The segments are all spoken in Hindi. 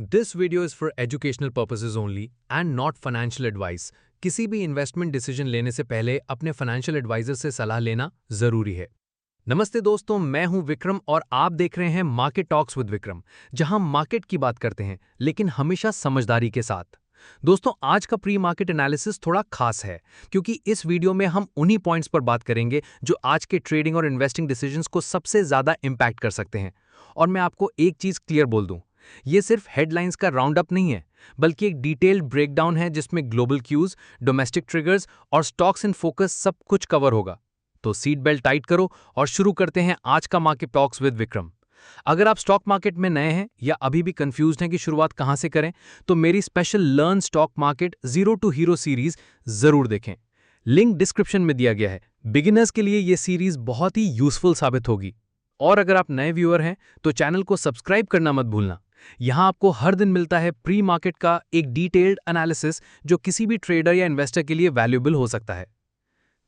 This video is for educational purposes only and not financial advice. किसी भी इन्वेस्टमेंट डिसीजन लेने से पहले अपने फाइनेंशियल एडवाइजर से सलाह लेना जरूरी है। नमस्ते दोस्तों, मैं हूं विक्रम और आप देख रहे हैं मार्केट टॉक्स विद विक्रम, जहां मार्केट की बात करते हैं लेकिन हमेशा समझदारी के साथ। दोस्तों, आज का प्री मार्केट एनालिसिस थोड़ा खास है क्योंकि इस वीडियो में हम उन्हीं पॉइंट्स पर बात करेंगे जो आज के ट्रेडिंग और इन्वेस्टिंग डिसीजंस को सबसे ज्यादा इंपैक्ट कर सकते हैं। और मैं आपको एक चीज क्लियर बोल दूं, ये सिर्फ हेडलाइंस का राउंड अप नहीं है, बल्कि एक डिटेल्ड ब्रेकडाउन है जिसमें ग्लोबल क्यूज, डोमेस्टिक ट्रिगर्स और स्टॉक्स इन फोकस सब कुछ कवर होगा। तो सीट बेल्ट टाइट करो और शुरू करते हैं आज का मार्केट टॉक्स विद विक्रम। अगर आप स्टॉक मार्केट में नए हैं या अभी भी कंफ्यूज्ड हैं कि शुरुआत कहां से करें, तो मेरी special learn stock market zero to hero series जरूर देखें। लिंक डिस्क्रिप्शन में दिया गया है। बिगिनर्स के लिए यह सीरीज बहुत ही यूजफुल साबित होगी। और अगर आप नए व्यूअर हैं तो चैनल को सब्सक्राइब करना मत भूलना। यहां आपको हर दिन मिलता है प्री मार्केट का एक डिटेल्ड एनालिसिस जो किसी भी ट्रेडर या इन्वेस्टर के लिए वैल्यूएबल हो सकता है।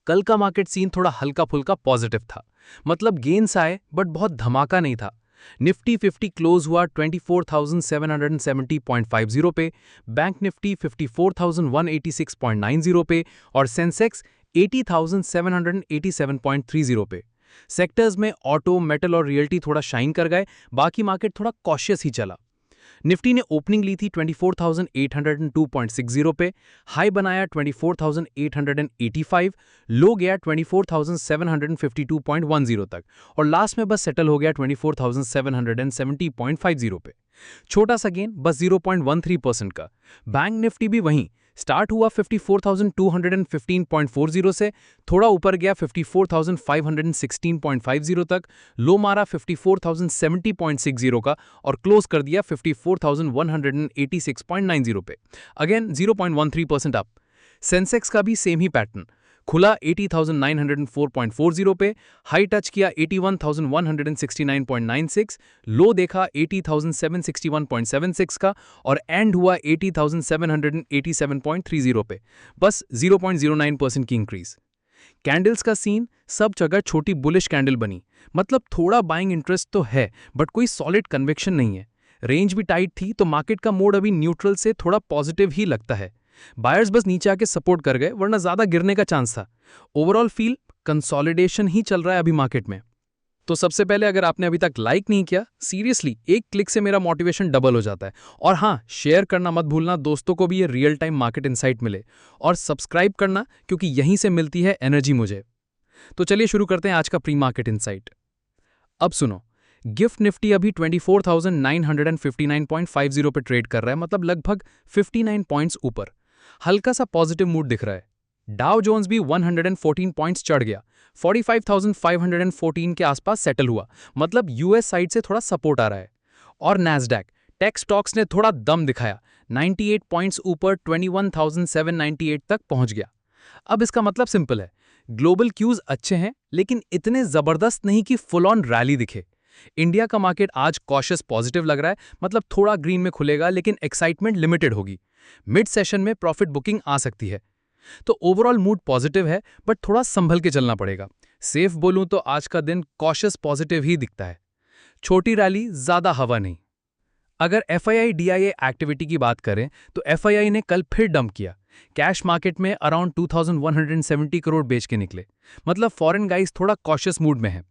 कल का मार्केट सीन थोड़ा हल्का फुल्का पॉजिटिव था, मतलब गेन्स आए बट बहुत धमाका नहीं था। निफ्टी 50 क्लोज हुआ 24,770.50 पे, बैंक निफ्टी 54,186.90 पे और सेंसेक्स 80,787.30 पे। सेक्टर्स में ऑटो, मेटल और रियल्टी थोड़ा शाइन कर गए, बाकी मार्केट थोड़ा कॉशियस ही चला। निफ्टी ने ओपनिंग ली थी 24,802.60 पे, हाई बनाया 24,885, लो गया 24,752.10 तक और लास्ट में बस सेटल हो गया 24,770.50 पे। छोटा सा गेन, बस 0.13% का। बैंक निफ्टी भी वहीं स्टार्ट हुआ 54,215.40 से, थोड़ा ऊपर गया 54,516.50 तक, लो मारा 54,070.60 का और क्लोज कर दिया 54,186.90 पे। Again 0.13% up. सेंसेक्स का भी सेम ही पैटर्न, खुला 80,904.40 पे, हाई टच किया 81,169.96, लो देखा 80,761.76 का और एंड हुआ 80,787.30 पे, बस 0.09% की इंक्रीज। कैंडल्स का सीन, सब जगह छोटी बुलिश कैंडल बनी, मतलब थोड़ा बाइंग इंटरेस्ट तो है बट कोई सॉलिड कन्विक्शन नहीं है। रेंज भी टाइट थी तो मार्केट का मोड अभी न्यूट्रल से थोड़ा पॉजिटिव ही लगता है। बायर्स बस नीचे आके सपोर्ट कर गए, वरना ज्यादा गिरने का चांस था। ओवरऑल फील कंसोलिडेशन ही चल रहा है अभी मार्केट में। तो सबसे पहले, अगर आपने अभी तक लाइक नहीं किया, सीरियसली एक क्लिक से मेरा मोटिवेशन डबल हो जाता है। और हाँ, शेयर करना मत भूलना, दोस्तों को भी ये रियल टाइम मार्केट इनसाइट मिले। और सब्सक्राइब करना, क्योंकि यहीं से मिलती है एनर्जी मुझे। तो चलिए शुरू करते हैं आज का प्री मार्केट इनसाइट। अब सुनो, गिफ्ट निफ्टी अभी 24,959.50 पे ट्रेड कर रहा है, मतलब लगभग 59 पॉइंट्स ऊपर। हल्का सा पॉजिटिव मूड दिख रहा है। डाउ जोन्स भी 114 पॉइंट्स चढ़ गया, 45,514 के आसपास सेटल हुआ, मतलब यूएस साइड से थोड़ा सपोर्ट आ रहा है। और नैस्डैक टेक स्टॉक्स ने थोड़ा दम दिखाया, 98 पॉइंट्स ऊपर 21,798 तक पहुंच गया। अब इसका मतलब सिंपल है, ग्लोबल क्यूज अच्छे हैं लेकिन इतने जबरदस्त नहीं कि फुल ऑन रैली दिखे। इंडिया का मार्केट आज कॉशियस पॉजिटिव लग रहा है, मतलब थोड़ा ग्रीन में खुलेगा लेकिन एक्साइटमेंट लिमिटेड होगी। मिड सेशन में प्रॉफिट बुकिंग आ सकती है। तो ओवरऑल मूड पॉजिटिव है बट थोड़ा संभल के चलना पड़ेगा। सेफ बोलूं तो आज का दिन कॉशियस पॉजिटिव ही दिखता है। छोटी रैली, ज्यादा हवा नहीं। अगर एफआईआई डीआईए एक्टिविटी की बात करें तो एफआईआई ने कल फिर डंप किया। कैश मार्केट में अराउंड 2170 करोड़ बेच के निकले, मतलब फॉरेन गाइज थोड़ा कॉशियस मूड में है।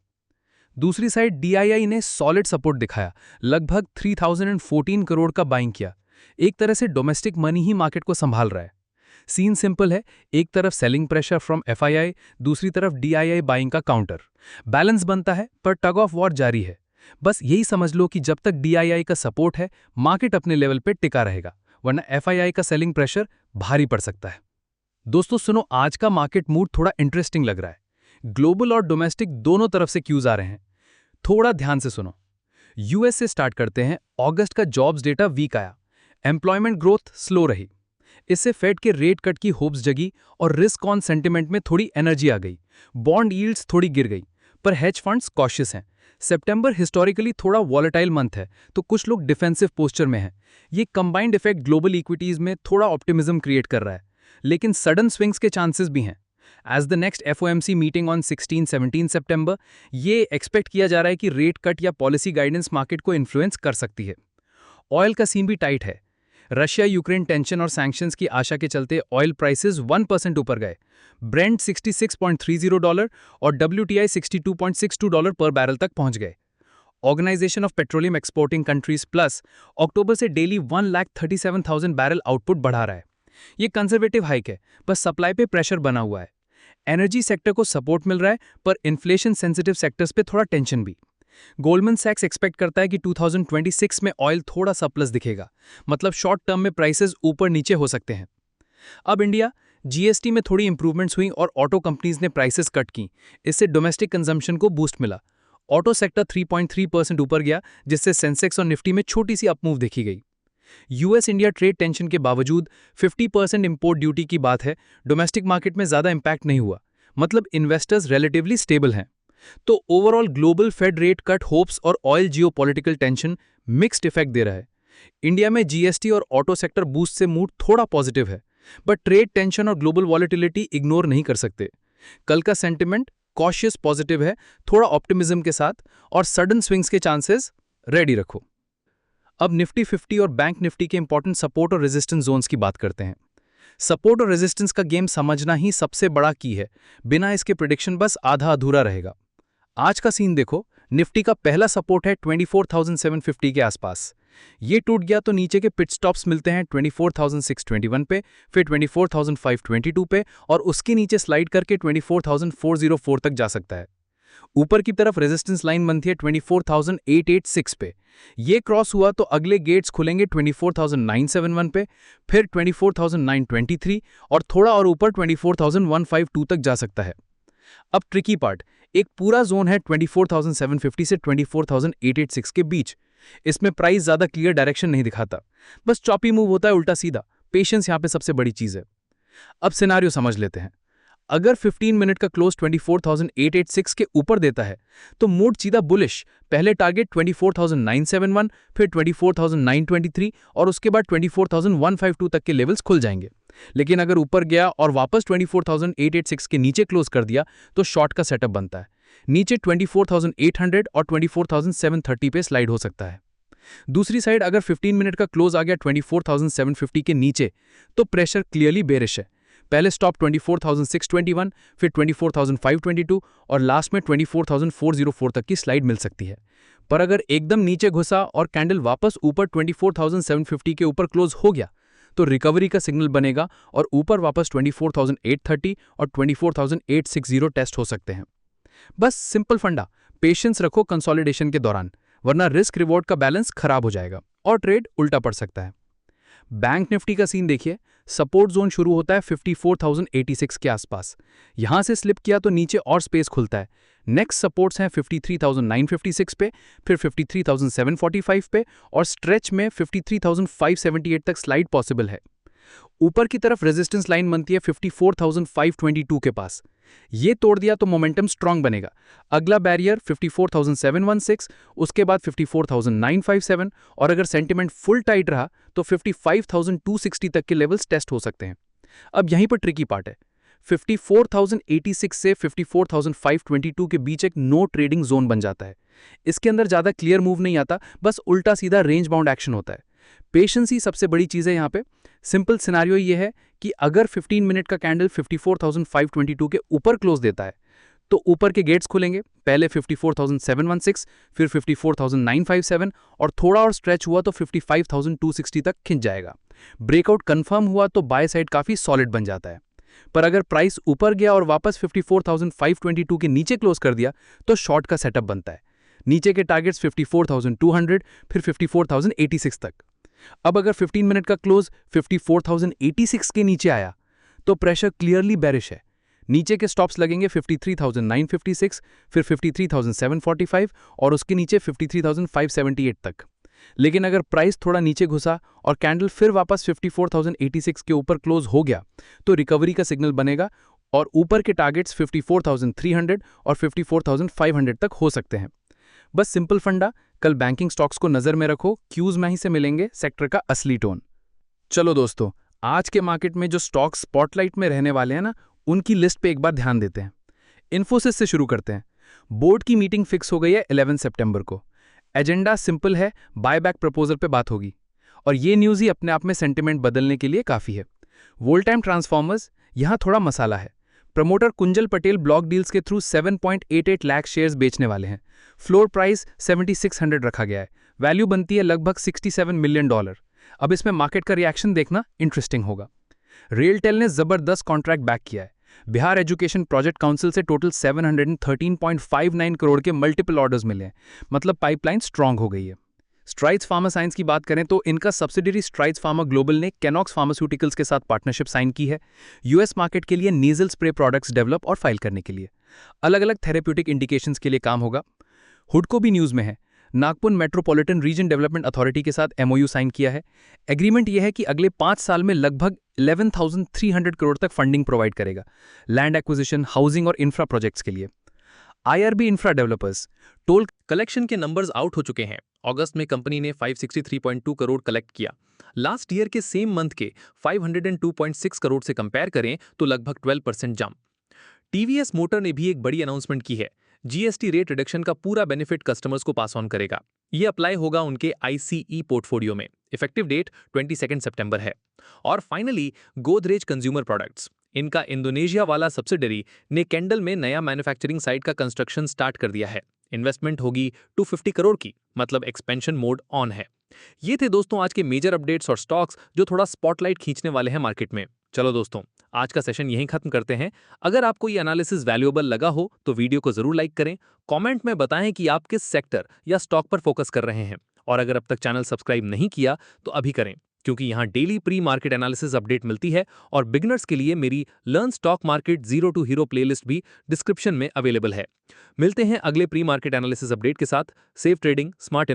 दूसरी साइड डीआईआई ने सॉलिड सपोर्ट दिखाया, लगभग 3014 करोड़ का बाइंग किया। एक तरह से डोमेस्टिक मनी ही मार्केट को संभाल रहा है। सीन सिंपल है, एक तरफ सेलिंग प्रेशर फ्रॉम एफआईआई, दूसरी तरफ डीआईआई बाइंग का काउंटर। बैलेंस बनता है पर टग ऑफ वॉर जारी है। बस यही समझ लो कि जब तक डीआईआई का सपोर्ट है मार्केट अपने लेवल पे टिका रहेगा, वरना एफआईआई का सेलिंग प्रेशर भारी पड़ सकता है। दोस्तों सुनो, आज का मार्केट मूड थोड़ा इंटरेस्टिंग लग रहा है। ग्लोबल और डोमेस्टिक दोनों तरफ से क्यूज आ रहे हैं। थोड़ा ध्यान से सुनो। यूएस से स्टार्ट करते हैं। अगस्त का जॉब्स डेटा वीक आया, एम्प्लॉयमेंट ग्रोथ स्लो रही। इससे फेड के रेट कट की होप्स जगी और रिस्क ऑन सेंटिमेंट में थोड़ी एनर्जी आ गई। बॉन्ड यील्ड्स थोड़ी गिर गई, पर हेज फंड्स कॉशियस हैं। सितंबर हिस्टोरिकली थोड़ा वॉलेटाइल मंथ है, तो कुछ लोग डिफेंसिव पोस्चर में हैं। ये कंबाइंड इफेक्ट ग्लोबल इक्विटीज में थोड़ा ऑप्टिमिज्म क्रिएट कर रहा है, लेकिन सडन स्विंग्स के चांसेस भी हैं। As the next FOMC meeting on 16-17 सितंबर, ये एक्सपेक्ट किया जा रहा है कि रेट कट या पॉलिसी गाइडेंस मार्केट को इन्फ्लुएंस कर सकती है। ऑयल का सीन भी टाइट है। रशिया यूक्रेन टेंशन और सैंक्शंस की आशा के चलते ऑयल प्राइसेस 1% ऊपर गए। ब्रेंट $66.30 और WTI $62.62 पर बैरल तक पहुंच गए। Organisation of petroleum exporting countries plus October से डेली 1,37,000 बैरल आउटपुट बढ़ा रहा है। ये कंजर्वेटिव हाइक है, बस सप्लाई पे प्रेशर बना हुआ है। एनर्जी सेक्टर को सपोर्ट मिल रहा है, पर इन्फ्लेशन सेंसिटिव सेक्टर्स पे थोड़ा टेंशन भी। गोल्डमैन सैक्स एक्सपेक्ट करता है कि 2026 में ऑयल थोड़ा सरप्लस दिखेगा, मतलब शॉर्ट टर्म में प्राइसेस ऊपर नीचे हो सकते हैं। अब इंडिया जीएसटी में थोड़ी इंप्रूवमेंट्स हुई और ऑटो कंपनीज ने प्राइसेस कट की। इससे डोमेस्टिक कंजम्पशन को बूस्ट मिला। ऑटो सेक्टर 3.3% ऊपर गया, जिससे सेंसेक्स और निफ्टी में छोटी सी अपमूव देखी गई। यूएस इंडिया ट्रेड टेंशन के बावजूद 50% इंपोर्ट ड्यूटी की बात है, डोमेस्टिक मार्केट में ज्यादा इंपैक्ट नहीं हुआ, मतलब इन्वेस्टर्स रिलेटिवली स्टेबल हैं। तो overall global Fed rate cut hopes और oil geopolitical tension mixed effect दे रहा है। इंडिया में जीएसटी और ऑटो सेक्टर बूस्ट से मूड थोड़ा पॉजिटिव है, बट ट्रेड टेंशन और ग्लोबल वॉलेटिलिटी इग्नोर नहीं कर सकते। कल का सेंटिमेंट कॉशियस पॉजिटिव है, थोड़ा ऑप्टिमिज्म के साथ, और सडन स्विंग्स के चांसेस रेडी रखो। अब निफ्टी 50 और बैंक निफ्टी के इंपॉर्टेंट सपोर्ट और रेजिस्टेंस जोन्स की बात करते हैं। सपोर्ट और रेजिस्टेंस का गेम समझना ही सबसे बड़ा की है, बिना इसके प्रेडिक्शन बस आधा अधूरा रहेगा। आज का सीन देखो, निफ्टी का पहला सपोर्ट है 24,750 के आसपास। ये टूट गया तो नीचे के पिट स्टॉप्स मिलते हैं 24,621 पे, फिर 24,522 पे, और उसके नीचे स्लाइड करके 24,404 तक जा सकता है। ऊपर की तरफ रेजिस्टेंस लाइन बनती है 24,886 पे। ये क्रॉस हुआ तो अगले गेट्स खुलेंगे 24,971 पे, फिर 24,923 और थोड़ा और ऊपर 24,152 तक जा सकता है। अब ट्रिकी पार्ट, एक पूरा जोन है 24,750 से 24,886 के बीच। इसमें प्राइस ज्यादा क्लियर डायरेक्शन नहीं दिखाता, बस चॉपी मूव होता है उल्टा सीधा। पेशेंस यहां पे सबसे बड़ी चीज है। अब सिनारियो समझ लेते हैं। अगर 15 मिनट का क्लोज 24,886 के ऊपर देता है तो मूड सीधा बुलिश। पहले टारगेट 24,971, फिर 24,923 और उसके बाद 24,152 तक के लेवल्स खुल जाएंगे। लेकिन अगर ऊपर गया और वापस 24,886 के नीचे क्लोज कर दिया तो शॉर्ट का सेटअप बनता है। नीचे 24,800 और 24,730 पे स्लाइड हो सकता है। दूसरी साइड अगर 15 मिनट का क्लोज आ गया 24,750 के नीचे तो प्रेशर क्लियरली बेरिश है। पहले स्टॉप 24,621, फिर 24,522 और लास्ट में 24,404 तक की स्लाइड मिल सकती है। पर अगर एकदम नीचे घुसा और कैंडल वापस ऊपर 24,750 के ऊपर क्लोज हो गया तो रिकवरी का सिग्नल बनेगा और ऊपर वापस 24,830 और 24,860 टेस्ट हो सकते हैं। बस सिंपल फंडा, पेशेंस रखो कंसोलिडेशन के दौरान, वरना रिस्क रिवॉर्ड का बैलेंस खराब हो जाएगा और ट्रेड उल्टा पड़ सकता है। बैंक निफ्टी का सीन देखिए, सपोर्ट जोन शुरू होता है 54,086 के आसपास। यहां से स्लिप किया तो नीचे और स्पेस खुलता है। नेक्स्ट सपोर्ट्स हैं 53,956 पे, फिर 53,745 पे और स्ट्रेच में 53,578 तक स्लाइड पॉसिबल है। ऊपर की तरफ रेजिस्टेंस लाइन बनती है 54,522 के पास। ये तोड़ दिया तो मोमेंटम स्ट्रांग बनेगा। अगला बैरियर 54,716, उसके बाद 54,957 और अगर सेंटिमेंट फुल टाइट रहा तो 55,260 तक के लेवल्स टेस्ट हो सकते हैं। अब यहीं पर ट्रिकी पार्ट है। 54,086 से 54,522 के बीच एक नो ट्रेडिंग जोन बन जाता है। इसके अंदर ज्यादा क्लियर मूव नहीं आता, बस उल्टा सीधा रेंज बाउंड एक्शन होता है। पेशेंस ही सबसे बड़ी चीज है यहाँ पे। सिंपल सिनेरियो ये है कि अगर 15 मिनट का कैंडल 54,522 के ऊपर क्लोज देता है तो ऊपर के गेट्स खुलेंगे, पहले 54,716, फिर 54,957 और थोड़ा और स्ट्रेच हुआ तो 55,260 तक खिंच जाएगा। ब्रेकआउट कंफर्म हुआ तो बाय साइड काफी सॉलिड बन जाता है। पर अगर प्राइस ऊपर गया और वापस 54,522 के नीचे क्लोज कर दिया तो शॉर्ट का सेटअप बनता है। नीचे के टारगेट्स 54,200, फिर 54,086 तक। अब अगर 15 मिनट का क्लोज 54,086 के नीचे आया तो प्रेशर क्लियरली बेरिश है। नीचे के स्टॉप्स लगेंगे 53,956, फिर 53,745 और उसके नीचे 53,578 तक। लेकिन अगर प्राइस थोड़ा नीचे घुसा और कैंडल फिर वापस 54,086 के ऊपर क्लोज हो गया तो रिकवरी का सिग्नल बनेगा और ऊपर के टारगेट्स 54,300 और 54,500 तक हो सकते हैं। बस सिंपल फंडा, कल बैंकिंग स्टॉक्स को नजर में रखो, क्यूज में ही से मिलेंगे सेक्टर का असली टोन। चलो दोस्तों, आज के मार्केट में जो स्टॉक्स स्पॉटलाइट में रहने वाले हैं ना, उनकी लिस्ट पे एक बार ध्यान देते हैं। इन्फोसिस से शुरू करते हैं। बोर्ड की मीटिंग फिक्स हो गई है 11 सितंबर को। एजेंडा सिंपल है, बायबैक प्रपोजल पे बात होगी। और ये न्यूज़ ही अपने आप में सेंटिमेंट बदलने के लिए काफ़ी है। वोल्टाइम ट्रांसफॉर्मर्स, यहाँ थोड़ा मसाला है। Promoter Kunjal Patel block deals के थ्रू 7.88 लाख शेयर्स बेचने वाले हैं। फ्लोर प्राइस 7600 रखा गया है। वैल्यू बनती है लगभग $67 मिलियन। अब इसमें मार्केट का रिएक्शन देखना इंटरेस्टिंग होगा। रेलटेल ने जबरदस्त कॉन्ट्रैक्ट बैक किया है। बिहार एजुकेशन प्रोजेक्ट काउंसिल से टोटल 713.59 करोड़ के मल्टीपल ऑर्डर्स मिले हैं, मतलब पाइपलाइन स्ट्रांग हो गई है। स्ट्राइड्स फार्मा साइंस की बात करें तो इनका सब्सिडरी स्ट्राइड्स फार्मा ग्लोबल ने कैनॉक्स फार्मास्यूटिकल्स के साथ पार्टनरशिप साइन की है, यूएस मार्केट के लिए नीजल स्प्रे प्रोडक्ट्स डेवलप और फाइल करने के लिए। अलग अलग थेरेप्यूटिक इंडिकेशंस के लिए काम होगा। हुडको भी न्यूज़ में है। Nagpur metropolitan region development authority के साथ एमओयू साइन किया है। एग्रीमेंट यह है कि अगले 5 साल में लगभग 11,300 करोड़ तक फंडिंग प्रोवाइड करेगा, लैंड एक्विजिशन, हाउसिंग और इंफ्रा प्रोजेक्ट्स के लिए। IRB infra developers, toll collection के नंबर्स आउट हो चुके हैं। अगस्त में कंपनी ने 563.2 करोड़ कलेक्ट किया। लास्ट ईयर के सेम मंथ के 502.6 करोड़ से कंपेयर करें तो लगभग 12% जंप। टीवीएस मोटर ने भी एक बड़ी अनाउंसमेंट की है। जीएसटी रेट रिडक्शन का पूरा बेनिफिट कस्टमर्स को पास ऑन करेगा। ये अप्लाई होगा उनके आईसीई पोर्टफोलियो में। इफेक्टिव डेट 22 सितंबर है। और फाइनली गोदरेज कंज्यूमर प्रोडक्ट्स, इनका इंडोनेशिया वाला सब्सिडरी ने कैंडल में नया मैन्युफैक्चरिंग साइट का कंस्ट्रक्शन स्टार्ट कर दिया है। इन्वेस्टमेंट होगी 250 करोड़ की, मतलब एक्सपेंशन मोड ऑन है। ये थे दोस्तों आज के मेजर अपडेट्स और स्टॉक्स जो थोड़ा स्पॉटलाइट खींचने वाले हैं मार्केट में। चलो दोस्तों, आज का सेशन यहीं खत्म करते हैं। अगर आपको ये एनालिसिस वैल्यूएबल लगा हो तो वीडियो को जरूर लाइक करें। कमेंट में बताएं कि आप किस सेक्टर या स्टॉक पर फोकस कर रहे हैं। और अगर अब तक चैनल सब्सक्राइब नहीं किया तो अभी करें, क्योंकि यहाँ daily pre market analysis update मिलती है। और बिगिनर्स के लिए मेरी learn stock market zero to hero playlist भी डिस्क्रिप्शन में अवेलेबल है। मिलते हैं अगले प्री मार्केट एनालिसिस अपडेट के साथ। Safe trading, smart